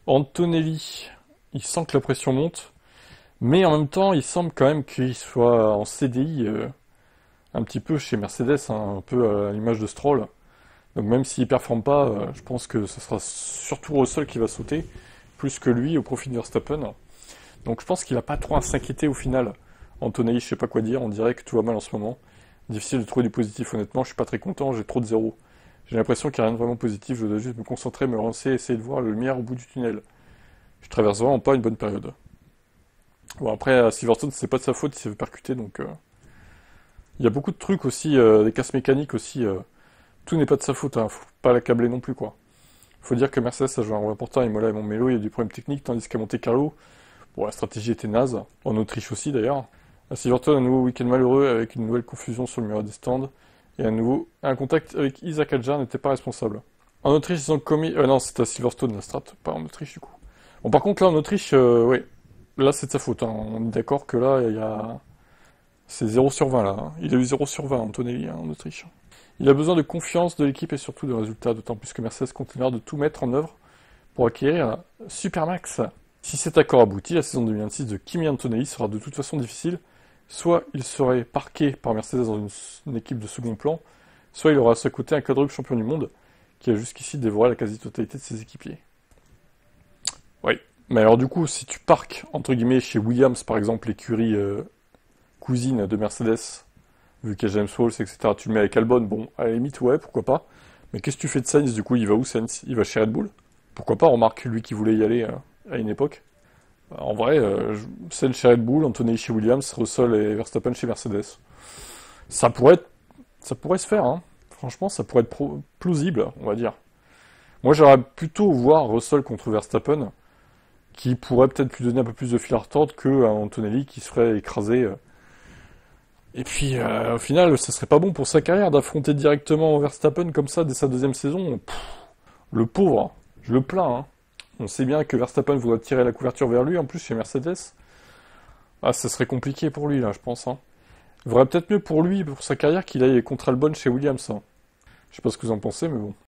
Antonelli, il sent que la pression monte, mais en même temps, il semble quand même qu'il soit en CDI un petit peu chez Mercedes, hein, un peu à l'image de Stroll. Donc même s'il performe pas, je pense que ce sera surtout Russell qui va sauter, plus que lui au profit de Verstappen. Donc je pense qu'il n'a pas trop à s'inquiéter au final. Antonelli, je sais pas quoi dire, on dirait que tout va mal en ce moment. Difficile de trouver du positif, honnêtement, je suis pas très content, j'ai trop de zéros. J'ai l'impression qu'il n'y a rien de vraiment positif, je dois juste me concentrer, me lancer, essayer de voir le lumière au bout du tunnel. Je traverse vraiment pas une bonne période. Bon après, à Silverstone, c'est pas de sa faute, il s'est fait percuter, donc... Il y a beaucoup de trucs aussi, des casses mécaniques aussi, tout n'est pas de sa faute, hein, faut pas l'accabler non plus, quoi. Faut dire que Mercedes a joué un rôle important à Imola et Montmelo, il y a eu des problèmes techniques, tandis qu'à Monte Carlo, bon, la stratégie était naze, en Autriche aussi d'ailleurs. À Silverstone, un nouveau week-end malheureux avec une nouvelle confusion sur le mur des stands, et un contact avec Isaac Hadjar n'était pas responsable. En Autriche, ils ont commis... non, c'était à Silverstone, la strat, pas en Autriche du coup. Bon, par contre, là, en Autriche, ouais, là, c'est de sa faute, hein. On est d'accord que là, il y a... C'est 0 sur 20, là, hein. Il a eu 0 sur 20, Antonelli, hein, en Autriche. Il a besoin de confiance de l'équipe et surtout de résultats, d'autant plus que Mercedes continuera de tout mettre en œuvre pour acquérir un Supermax. Si cet accord aboutit, la saison 2026 de Kimi Antonelli sera de toute façon difficile. Soit il serait parqué par Mercedes dans une équipe de second plan, soit il aura à sa côté un quadruple champion du monde qui a jusqu'ici dévoré la quasi-totalité de ses équipiers. Oui. Mais alors du coup, si tu parques, entre guillemets, chez Williams, par exemple, l'écurie cousine de Mercedes, vu qu'il y a James Walls, etc., tu le mets avec Albon, bon, à la limite, ouais, pourquoi pas. Mais qu'est-ce que tu fais de Sainz, du coup, il va où Sainz? Il va chez Red Bull? Pourquoi pas, remarque, lui qui voulait y aller à une époque. En vrai, Sainz chez Red Bull, Antonelli chez Williams, Russell et Verstappen chez Mercedes. Ça pourrait être, ça pourrait se faire, hein. Franchement, ça pourrait être plausible, on va dire. Moi, j'aurais plutôt voir Russell contre Verstappen, qui pourrait peut-être lui donner un peu plus de fil à retordre que Antonelli qui se ferait écraser. Et puis, au final, ça serait pas bon pour sa carrière d'affronter directement Verstappen comme ça dès sa deuxième saison. Le pauvre, je le plains, hein. On sait bien que Verstappen voudrait tirer la couverture vers lui, en plus chez Mercedes. Ah, ça serait compliqué pour lui, là, je pense, hein. Il vaudrait peut-être mieux pour lui, pour sa carrière, qu'il aille contre Albon chez Williams, hein. Je sais pas ce que vous en pensez, mais bon.